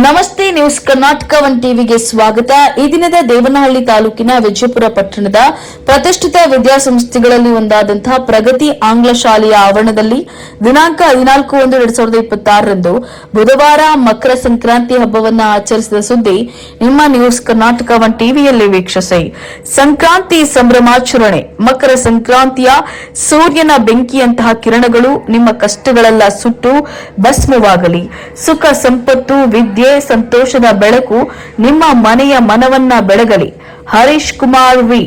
ನಮಸ್ತೆ news Karnataka one ಟಿವಿಗೆ ಸ್ವಾಗತ. ಈ ದಿನದ ದೇವನಹಳ್ಳಿ ತಾಲೂಕಿನ ವಿಜಯಪುರ ಪಟ್ಟಣದ ಪ್ರತಿಷ್ಠಿತ ವಿದ್ಯಾಸಂಸ್ಥೆಗಳಲ್ಲಿ ಒಂದಾದಂತಹ ಪ್ರಗತಿ ಆಂಗ್ಲ ಶಾಲೆಯ ಆವರಣದಲ್ಲಿ ದಿನಾಂಕ 14/1/2026 ಬುಧವಾರ ಮಕರ ಸಂಕ್ರಾಂತಿ ಹಬ್ಬವನ್ನು ಆಚರಿಸಿದ ಸುದ್ದಿ ನಿಮ್ಮ ನ್ಯೂಸ್ ಕರ್ನಾಟಕ ಒನ್ ಟಿವಿಯಲ್ಲಿ ವೀಕ್ಷಿಸಿ. ಸಂಕ್ರಾಂತಿ ಸಂಭ್ರಮಾಚರಣೆ. ಮಕರ ಸಂಕ್ರಾಂತಿಯ ಸೂರ್ಯನ ಬೆಂಕಿಯಂತಹ ಕಿರಣಗಳು ನಿಮ್ಮ ಕಷ್ಟಗಳೆಲ್ಲ ಸುಟ್ಟು ಭಸ್ಮವಾಗಲಿ. ಸುಖ ಸಂಪತ್ತು ವಿದ್ಯೆ ಸಂತೋಷದ ಬೆಳಕು ನಿಮ್ಮ ಮನೆಯ ಮನವನ್ನ ಬೆಳಗಲಿ. ಹರೀಶ್ ಕುಮಾರ್ ವಿ,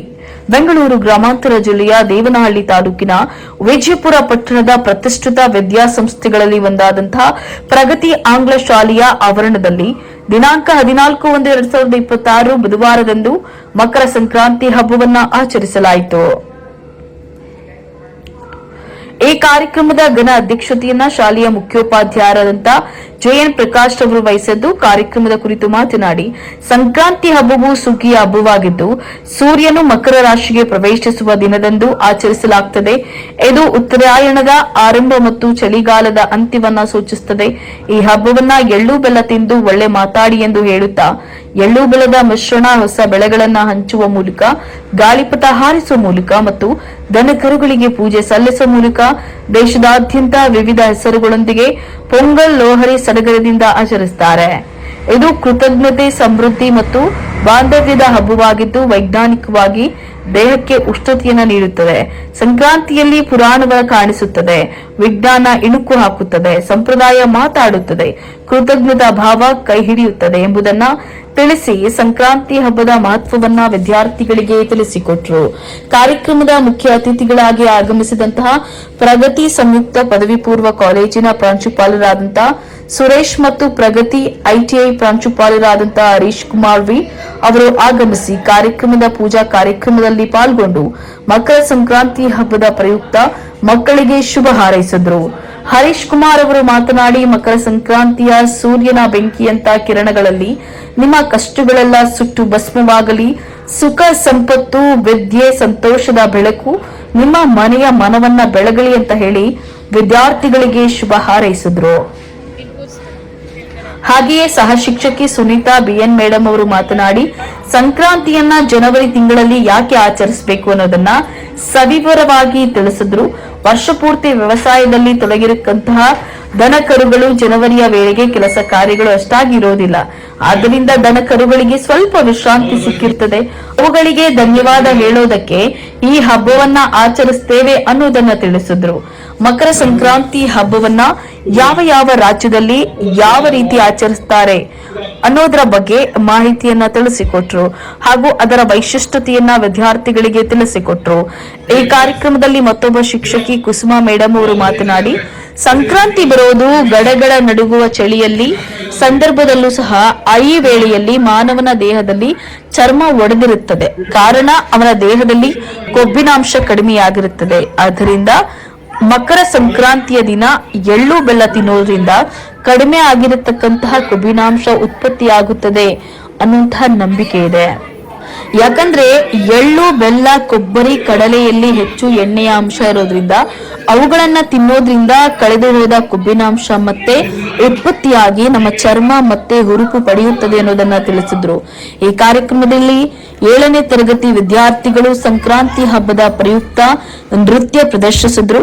ಬೆಂಗಳೂರು ಗ್ರಾಮಾಂತರ ಜಿಲ್ಲೆಯ ದೇವನಹಳ್ಳಿ ತಾಲೂಕಿನ ವಿಜಯಪುರ ಪಟ್ಟಣದ ಪ್ರತಿಷ್ಠಿತ ವಿದ್ಯಾಸಂಸ್ಥೆಗಳಲ್ಲಿ ಒಂದಾದಂತಹ ಪ್ರಗತಿ ಆಂಗ್ಲ ಶಾಲೆಯ ಆವರಣದಲ್ಲಿ ದಿನಾಂಕ 14/1/2026 ಬುಧವಾರದಂದು ಮಕರ ಸಂಕ್ರಾಂತಿ ಹಬ್ಬವನ್ನು ಆಚರಿಸಲಾಯಿತು. ಈ ಕಾರ್ಯಕ್ರಮದ ಘನ ಅಧ್ಯಕ್ಷತೆಯನ್ನ ಶಾಲೆಯ ಮುಖ್ಯೋಪಾಧ್ಯಾಯರಾದಂಥ ಜೆಎನ್ ಪ್ರಕಾಶ್ ಅವರು ವಹಿಸಿದ್ದು, ಕಾರ್ಯಕ್ರಮದ ಕುರಿತು ಮಾತನಾಡಿ, ಸಂಕ್ರಾಂತಿ ಹಬ್ಬವು ಸುಗ್ಗಿಯ ಹಬ್ಬವಾಗಿದ್ದು ಸೂರ್ಯನು ಮಕರ ರಾಶಿಗೆ ಪ್ರವೇಶಿಸುವ ದಿನದಂದು ಆಚರಿಸಲಾಗುತ್ತದೆ. ಇದು ಉತ್ತರಾಯಣದ ಆರಂಭ ಮತ್ತು ಚಳಿಗಾಲದ ಅಂತ್ಯವನ್ನ ಸೂಚಿಸುತ್ತದೆ. ಈ ಹಬ್ಬವನ್ನ ಎಳ್ಳು ಬೆಲ್ಲ ತಿಂದು ಒಳ್ಳೆ ಮಾತಾಡಿ ಎಂದು ಹೇಳುತ್ತಾ, ಎಳ್ಳು ಬೆಲ್ಲದ ಮಿಶ್ರಣ ಹೊಸ ಬೆಳೆಗಳನ್ನ ಹಂಚುವ ಮೂಲಕ, ಗಾಳಿಪಟ ಹಾರಿಸುವ ಮೂಲಕ ಮತ್ತು ದನಕರುಗಳಿಗೆ ಪೂಜೆ ಸಲ್ಲಿಸುವ ಮೂಲಕ ದೇಶದಾದ್ಯಂತ ವಿವಿಧ ಹೆಸರುಗಳೊಂದಿಗೆ ಪೊಂಗಲ್ ಲೋಹರಿ ಸಡಗರದಿಂದ ಆಚರಿಸುತ್ತಾರೆ. ಇದು ಕೃತಜ್ಞತೆ, ಸಮೃದ್ಧಿ ಮತ್ತು ಬಾಂಧವ್ಯದ ಹಬ್ಬವಾಗಿದ್ದು ವೈಜ್ಞಾನಿಕವಾಗಿ ದೇಹಕ್ಕೆ ಉಷ್ಣತೆಯನ್ನು ನೀಡುತ್ತದೆ. ಸಂಕ್ರಾಂತಿಯಲ್ಲಿ ಪುರಾಣಗಳ ಕಾಣಿಸುತ್ತದೆ, ವಿಜ್ಞಾನ ಇಣುಕು ಹಾಕುತ್ತದೆ, ಸಂಪ್ರದಾಯ ಮಾತಾಡುತ್ತದೆ, ಕೃತಜ್ಞತಾ ಭಾವ ಕೈ ಹಿಡಿಯುತ್ತದೆ ಎಂಬುದನ್ನ ತಿಳಿಸಿ ಸಂಕ್ರಾಂತಿ ಹಬ್ಬದ ಮಹತ್ವವನ್ನ ವಿದ್ಯಾರ್ಥಿಗಳಿಗೆ ತಿಳಿಸಿಕೊಟ್ರು. ಕಾರ್ಯಕ್ರಮದ ಮುಖ್ಯ ಅತಿಥಿಗಳಾಗಿ ಆಗಮಿಸಿದಂತಹ ಪ್ರಗತಿ ಸಂಯುಕ್ತ ಪದವಿ ಪೂರ್ವ ಕಾಲೇಜಿನ ಪ್ರಾಂಶುಪಾಲರಾದಂತಹ ಸುರೇಶ್ ಮತ್ತು ಪ್ರಗತಿ ಐಟಿಐ ಪ್ರಾಂಶುಪಾಲರಾದಂತಹ ಹರೀಶ್ ಕುಮಾರ್ ವಿ ಅವರು ಆಗಮಿಸಿ ಕಾರ್ಯಕ್ರಮದ ಪೂಜಾ ಕಾರ್ಯಕ್ರಮದಲ್ಲಿ ಪಾಲ್ಗೊಂಡು ಮಕರ ಸಂಕ್ರಾಂತಿ ಹಬ್ಬದ ಪ್ರಯುಕ್ತ ಮಕ್ಕಳಿಗೆ ಶುಭ ಹಾರೈಸಿದ್ರು. ಹರೀಶ್ ಕುಮಾರ್ ಅವರು ಮಾತನಾಡಿ, ಮಕರ ಸಂಕ್ರಾಂತಿಯ ಸೂರ್ಯನ ಬೆಂಕಿಯಂತ ಕಿರಣಗಳಲ್ಲಿ ನಿಮ್ಮ ಕಷ್ಟಗಳೆಲ್ಲ ಸುಟ್ಟು ಭಸ್ಮವಾಗಲಿ. ಸುಖ ಸಂಪತ್ತು ವಿದ್ಯೆ ಸಂತೋಷದ ಬೆಳಕು ನಿಮ್ಮ ಮನೆಯ ಮನವನ್ನ ಬೆಳಗಲಿ ಅಂತ ಹೇಳಿ ವಿದ್ಯಾರ್ಥಿಗಳಿಗೆ ಶುಭ ಹಾರೈಸಿದ್ರು. ಹಾಗೆಯೇ ಸಹ ಶಿಕ್ಷಕಿ ಸುನೀತಾ ಬಿಎನ್ ಮೇಡಂ ಅವರು ಮಾತನಾಡಿ, ಸಂಕ್ರಾಂತಿಯನ್ನ ಜನವರಿ ತಿಂಗಳಲ್ಲಿ ಯಾಕೆ ಆಚರಿಸಬೇಕು ಅನ್ನೋದನ್ನ ಸವಿವರವಾಗಿ ತಿಳಿಸಿದ್ರು. ವರ್ಷ ಪೂರ್ತಿ ವ್ಯವಸಾಯದಲ್ಲಿ ತೊಡಗಿರಕ್ಕಂತಹ ದನಕರುಗಳು ಜನವರಿಯ ವೇಳೆಗೆ ಕೆಲಸ ಕಾರ್ಯಗಳು ಅಷ್ಟಾಗಿ ಇರೋದಿಲ್ಲ. ಆದ್ದರಿಂದ ದನಕರುಗಳಿಗೆ ಸ್ವಲ್ಪ ವಿಶ್ರಾಂತಿ ಸಿಕ್ಕಿರ್ತದೆ. ಅವುಗಳಿಗೆ ಧನ್ಯವಾದ ಹೇಳೋದಕ್ಕೆ ಈ ಹಬ್ಬವನ್ನ ಆಚರಿಸ್ತೇವೆ ಅನ್ನೋದನ್ನ ತಿಳಿಸಿದ್ರು. ಮಕರ ಸಂಕ್ರಾಂತಿ ಹಬ್ಬವನ್ನ ಯಾವ ಯಾವ ರಾಜ್ಯದಲ್ಲಿ ಯಾವ ರೀತಿ ಆಚರಿಸ್ತಾರೆ ಅನ್ನೋದರ ಬಗ್ಗೆ ಮಾಹಿತಿಯನ್ನ ತಿಳಿಸಿಕೊಟ್ರು ಹಾಗೂ ಅದರ ವೈಶಿಷ್ಟ್ಯತೆಯನ್ನ ವಿದ್ಯಾರ್ಥಿಗಳಿಗೆ ತಿಳಿಸಿಕೊಟ್ರು. ಈ ಕಾರ್ಯಕ್ರಮದಲ್ಲಿ ಮತ್ತೊಬ್ಬ ಶಿಕ್ಷಕಿ ಕುಸುಮಾ ಮೇಡಂ ಅವರು ಮಾತನಾಡಿ, ಸಂಕ್ರಾಂತಿ ಬರೋದು ಗಡಗಡ ನಡುಗುವ ಚಳಿಯಲ್ಲಿ ಸಂದರ್ಭದಲ್ಲೂ ಸಹ ಈ ವೇಳೆಯಲ್ಲಿ ಮಾನವನ ದೇಹದಲ್ಲಿ ಚರ್ಮ ಒಡೆದಿರುತ್ತದೆ. ಕಾರಣ ಅವನ ದೇಹದಲ್ಲಿ ಕೊಬ್ಬಿನಾಂಶ ಕಡಿಮೆಯಾಗಿರುತ್ತದೆ. ಆದ್ದರಿಂದ ಮಕರ ಸಂಕ್ರಾಂತಿಯ ದಿನ ಎಳ್ಳು ಬೆಲ್ಲ ತಿನ್ನೋದ್ರಿಂದ ಕಡಿಮೆ ಆಗಿರತಕ್ಕಂತಹ ಕೊಬ್ಬಿನಾಂಶ ಉತ್ಪತ್ತಿಯಾಗುತ್ತದೆ ಅನ್ನುವಂತಹ ನಂಬಿಕೆ ಇದೆ. ಯಾಕಂದ್ರೆ ಎಳ್ಳು ಬೆಲ್ಲ ಕೊಬ್ಬರಿ ಕಡಲೆಯಲ್ಲಿ ಹೆಚ್ಚು ಎಣ್ಣೆಯ ಅಂಶ ಇರೋದ್ರಿಂದ ಅವುಗಳನ್ನ ತಿನ್ನೋದ್ರಿಂದ ಕಳೆದು ಹೋದ ಕೊಬ್ಬಿನಾಂಶ ಮತ್ತೆ ಉತ್ಪತ್ತಿಯಾಗಿ ನಮ್ಮ ಚರ್ಮ ಮತ್ತೆ ಹುರುಪು ಪಡೆಯುತ್ತದೆ ಅನ್ನೋದನ್ನ ತಿಳಿಸಿದ್ರು. ಈ ಕಾರ್ಯಕ್ರಮದಲ್ಲಿ 7ನೇ ತರಗತಿ ವಿದ್ಯಾರ್ಥಿಗಳು ಸಂಕ್ರಾಂತಿ ಹಬ್ಬದ ಪ್ರಯುಕ್ತ ನೃತ್ಯ ಪ್ರದರ್ಶಿಸಿದ್ರು.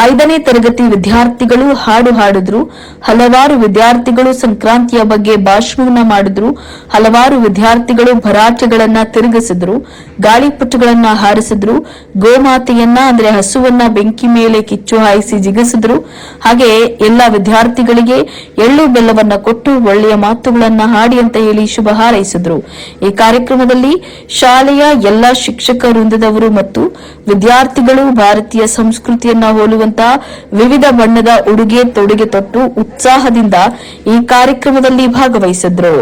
5ನೇ ತರಗತಿ ವಿದ್ಯಾರ್ಥಿಗಳು ಹಾಡು ಹಾಡಿದ್ರು. ಹಲವಾರು ವಿದ್ಯಾರ್ಥಿಗಳು ಸಂಕ್ರಾಂತಿಯ ಬಗ್ಗೆ ಭಾಷಣವನ್ನ ಮಾಡಿದ್ರು. ಹಲವಾರು ವಿದ್ಯಾರ್ಥಿಗಳು ಭರಾಟೆಗಳನ್ನ ತಿರುಗಿಸಿದ್ರು, ಗಾಳಿಪಟಗಳನ್ನ ಹಾರಿಸಿದ್ರು, ಗೋಮಾತೆಯನ್ನ ಅಂದ್ರೆ ಹಸುವನ್ನ ಬೆಂಕಿ ಮೇಲೆ ಕಿಚ್ಚು ಹಾಯಿಸಿ ಜಿಗಿಸಿದ್ರು. ಹಾಗೆ ಎಲ್ಲ ವಿದ್ಯಾರ್ಥಿಗಳಿಗೆ ಎಳ್ಳು ಬೆಲ್ಲವನ್ನ ಕೊಟ್ಟು ಒಳ್ಳೆಯ ಮಾತುಗಳನ್ನ ಹಾಡಿ ಅಂತ ಹೇಳಿ ಶುಭ ಹಾರೈಸಿದ್ರು. ಈ ಕಾರ್ಯಕ್ರಮದಲ್ಲಿ ಶಾಲೆಯ ಎಲ್ಲ ಶಿಕ್ಷಕ ವೃಂದದವರು ಮತ್ತು ವಿದ್ಯಾರ್ಥಿಗಳು ಭಾರತೀಯ ಸಂಸ್ಕೃತಿಯನ್ನ ಹೋಲುವಂತಹ ವಿವಿಧ ಬಣ್ಣದ ಉಡುಗೆ ತೊಡುಗೆ ತೊಟ್ಟು ಉತ್ಸಾಹದಿಂದ ಈ ಕಾರ್ಯಕ್ರಮದಲ್ಲಿ ಭಾಗವಹಿಸಿದ್ರು.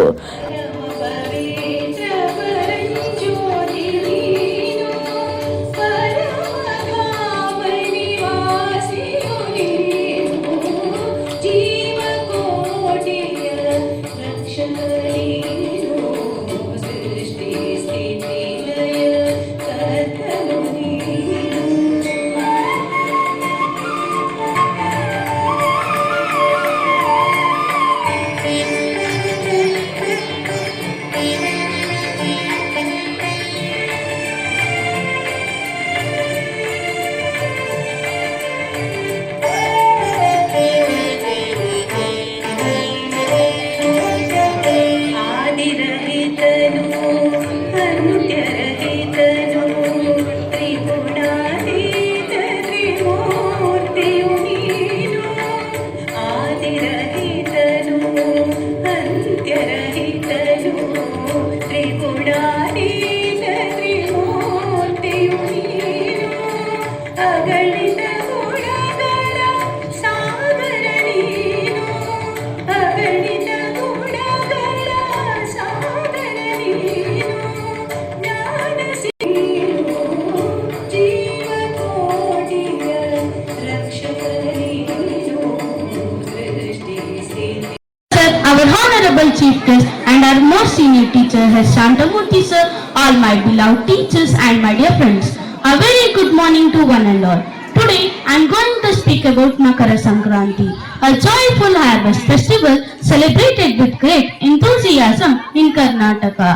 senior teacher H. Shantamurthy sir, all my beloved teachers and my dear friends. A very good morning to one and all. Today I am going to speak about Makara Sankranti, a joyful harvest festival celebrated with great enthusiasm in Karnataka.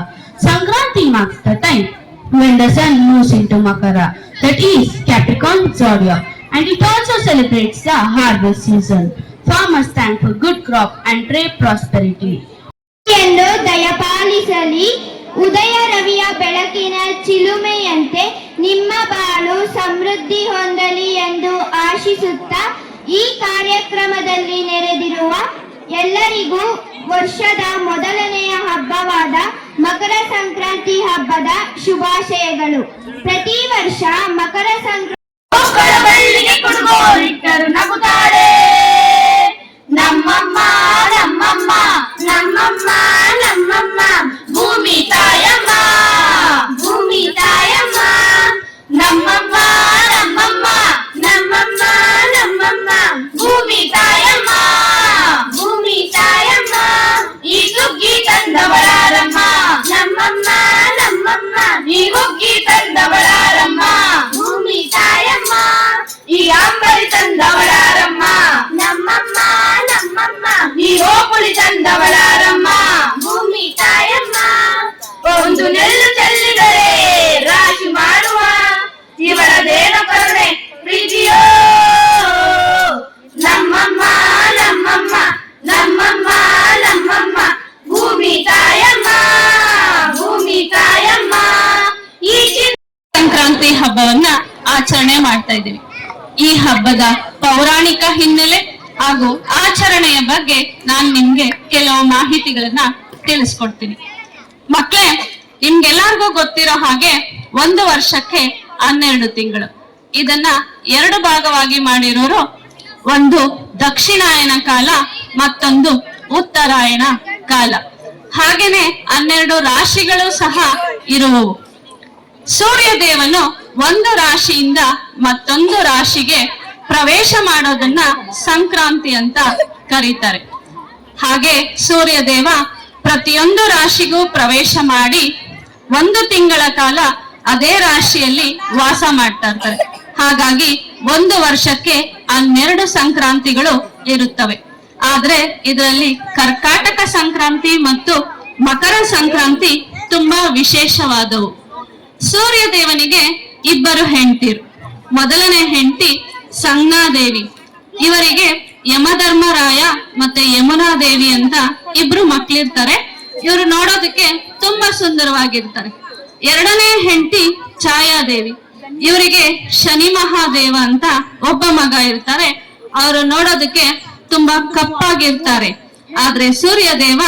Sankranti marks the time when the sun moves into Makara, that is Capricorn zodiac, and it also celebrates the harvest season. Farmers thank for good crop and trade prosperity. ಎಂದು ದಯಪಾಲಿಸಲಿ, ಉದಯ ರವಿಯ ಬೆಳಕಿನ ಚಿಲುಮೆಯಂತೆ ನಿಮ್ಮ ಬಾಳು ಸಮೃದ್ಧಿ ಹೊಂದಲಿ ಎಂದು ಆಶಿಸುತ್ತಾ ಈ ಕಾರ್ಯಕ್ರಮದಲ್ಲಿ ನೆರೆದಿರುವ ಎಲ್ಲರಿಗೂ ವರ್ಷದ ಮೊದಲನೆಯ ಹಬ್ಬವಾದ ಮಕರ ಸಂಕ್ರಾಂತಿ ಹಬ್ಬದ ಶುಭಾಶಯಗಳು. ಪ್ರತಿ ವರ್ಷ ಮಕರ ಸಂಕ್ರಾಂತಿ ನಗುತ್ತಾಳೆ ನಮ್ಮಮ್ಮ ನಮ್ಮಮ್ಮ ನಮ್ಮಮ್ಮ ನಮ್ಮಮ್ಮ ಭೂಮಿ ತಾಯಮ್ಮ ಭೂಮಿ ತಾಯಮ್ಮ ನಮ್ಮಮ್ಮ ನಮ್ಮಮ್ಮ ನಮ್ಮಮ್ಮ ನಮ್ಮಮ್ಮ ಭೂಮಿ ತಾಯಮ್ಮ ಭೂಮಿ ತಾಯಮ್ಮ ಈ ಸುಗ್ಗಿ ತಂದವಳಾರಮ್ಮ ನಮ್ಮಮ್ಮ ನಮ್ಮಮ್ಮ ಈ ಹುಗ್ಗಿ ತಂದವಳಾರಮ್ಮ ಭೂಮಿ ತಾಯಮ್ಮ ಈ ಅಂಬರಿ ತಂದವಳಾರಮ್ಮ ನಮ್ಮಮ್ಮ ನಮ್ಮಮ್ಮ ಈ ಹೋಪುಳಿ ತಂದವಳಾರಮ್ಮ ಭೂಮಿ ತಾಯಮ್ಮ ಒಂದು ನೆಲ್ಲು ಚೆಲ್ಲಿದರೆ ರಾಶಿ ಮಾಡುವ ಇವರದೇನ ಕರುಣೆ ಪ್ರೀತಿಯೋ ನಮ್ಮಮ್ಮ ನಮ್ಮಮ್ಮ ನಮ್ಮಮ್ಮ ನಮ್ಮಮ್ಮ ಭೂಮಿ ತಾಯಮ್ಮ ಭೂಮಿ ತಾಯಮ್ಮ. ಈ ಸಂಕ್ರಾಂತಿ ಹಬ್ಬವನ್ನ ಆಚರಣೆ ಮಾಡ್ತಾ ಇದ್ದೀವಿ. ಈ ಹಬ್ಬದ ಪೌರಾಣಿಕ ಹಿನ್ನೆಲೆ ಹಾಗೂ ಆಚರಣೆಯ ಬಗ್ಗೆ ನಾನು ನಿಮ್ಗೆ ಕೆಲವು ಮಾಹಿತಿಗಳನ್ನ ತಿಳಿಸ್ಕೊಡ್ತೀನಿ. ಮಕ್ಕಳೇ, ನಿಮ್ಗೆಲ್ಲರಿಗೂ ಗೊತ್ತಿರೋ ಹಾಗೆ ಒಂದು ವರ್ಷಕ್ಕೆ 12 ತಿಂಗಳು. ಇದನ್ನ 2 ಭಾಗವಾಗಿ ಮಾಡಿರೋರು, ಒಂದು ದಕ್ಷಿಣಾಯನ ಕಾಲ, ಮತ್ತೊಂದು ಉತ್ತರಾಯಣ ಕಾಲ. ಹಾಗೇನೆ 12 ರಾಶಿಗಳು ಸಹ ಇರುವವು. ಸೂರ್ಯ ದೇವನು ಒಂದು ರಾಶಿಯಿಂದ ಮತ್ತೊಂದು ರಾಶಿಗೆ ಪ್ರವೇಶ ಮಾಡೋದನ್ನ ಸಂಕ್ರಾಂತಿ ಅಂತ ಕರೀತಾರೆ. ಹಾಗೆ ಸೂರ್ಯ ದೇವ ಪ್ರತಿಯೊಂದು ರಾಶಿಗೂ ಪ್ರವೇಶ ಮಾಡಿ 1 ತಿಂಗಳ ಕಾಲ ಅದೇ ರಾಶಿಯಲ್ಲಿ ವಾಸ ಮಾಡ್ತಾ ಇರ್ತಾರೆ. ಹಾಗಾಗಿ ಒಂದು ವರ್ಷಕ್ಕೆ 12 ಸಂಕ್ರಾಂತಿಗಳು ಇರುತ್ತವೆ. ಆದ್ರೆ ಇದರಲ್ಲಿ ಕರ್ಕಾಟಕ ಸಂಕ್ರಾಂತಿ ಮತ್ತು ಮಕರ ಸಂಕ್ರಾಂತಿ ತುಂಬಾ ವಿಶೇಷವಾದವು. ಸೂರ್ಯ ದೇವನಿಗೆ 2 ಹೆಂಡತಿರು. ಮೊದಲನೇ ಹೆಂಡತಿ ಸಂಜ್ಞಾದೇವಿ. ಇವರಿಗೆ ಯಮಧರ್ಮರಾಯ ಮತ್ತೆ ಯಮುನಾ ದೇವಿ ಅಂತ 2 ಮಕ್ಳಿರ್ತಾರೆ. ಇವರು ನೋಡೋದಕ್ಕೆ ತುಂಬಾ ಸುಂದರವಾಗಿರ್ತಾರೆ. ಎರಡನೇ ಹೆಂಡತಿ ಛಾಯಾದೇವಿ. ಇವರಿಗೆ ಶನಿ ಮಹಾದೇವ ಅಂತ ಒಬ್ಬ ಮಗ ಇರ್ತಾರೆ. ಅವರು ನೋಡೋದಕ್ಕೆ ತುಂಬಾ ಕಪ್ಪಾಗಿರ್ತಾರೆ. ಆದ್ರೆ ಸೂರ್ಯ ದೇವ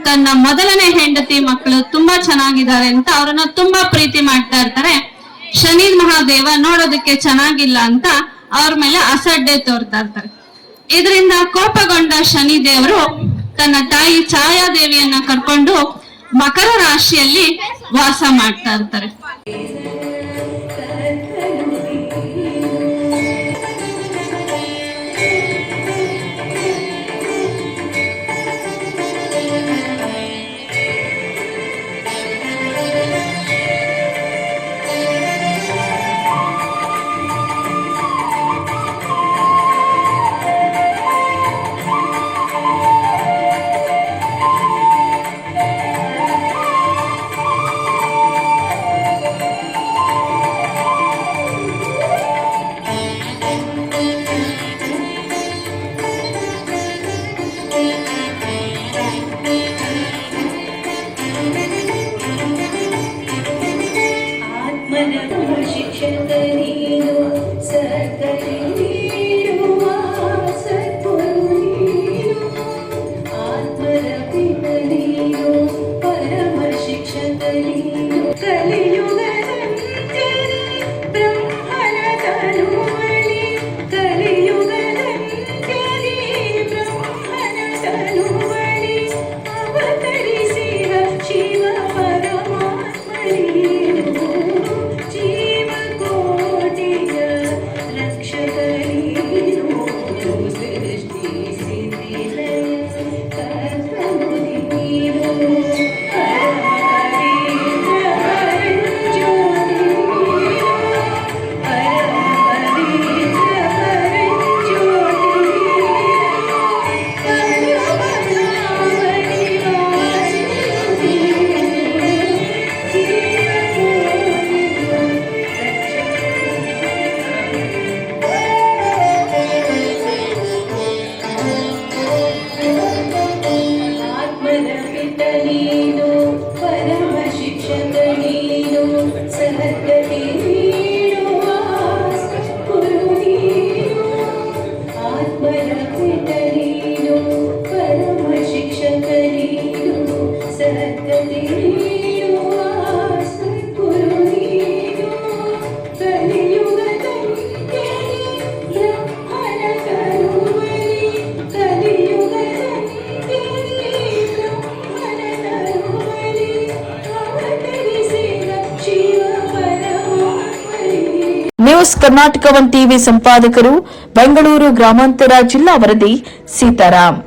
ತನ್ನ ಮೊದಲನೇ ಹೆಂಡತಿ ಮಕ್ಕಳು ತುಂಬಾ ಚೆನ್ನಾಗಿದ್ದಾರೆ ಅಂತ ಅವ್ರನ್ನ ತುಂಬಾ ಪ್ರೀತಿ ಮಾಡ್ತಾ ಇರ್ತಾರೆ. ಶನಿ ಮಹಾದೇವ ನೋಡೋದಕ್ಕೆ ಚೆನ್ನಾಗಿಲ್ಲ ಅಂತ ಅವ್ರ ಮೇಲೆ ಅಸಡ್ಡೆ ತೋರ್ತಾ ಇರ್ತಾರೆ. ಇದರಿಂದ ಕೋಪಗೊಂಡ ಶನಿ ದೇವರು ತನ್ನ ತಾಯಿ ಛಾಯಾದೇವಿಯನ್ನ ಕರ್ಕೊಂಡು ಮಕರ ರಾಶಿಯಲ್ಲಿ ವಾಸ ಮಾಡ್ತಾ ಇರ್ತಾರೆ. ನ್ಯೂಸ್ ಕರ್ನಾಟಕ 1 ಟಿವಿ ಸಂಪಾದಕರು ಬೆಂಗಳೂರು ಗ್ರಾಮಾಂತರ ಜಿಲ್ಲಾ ವರದಿ ಸೀತಾರಾಮ್.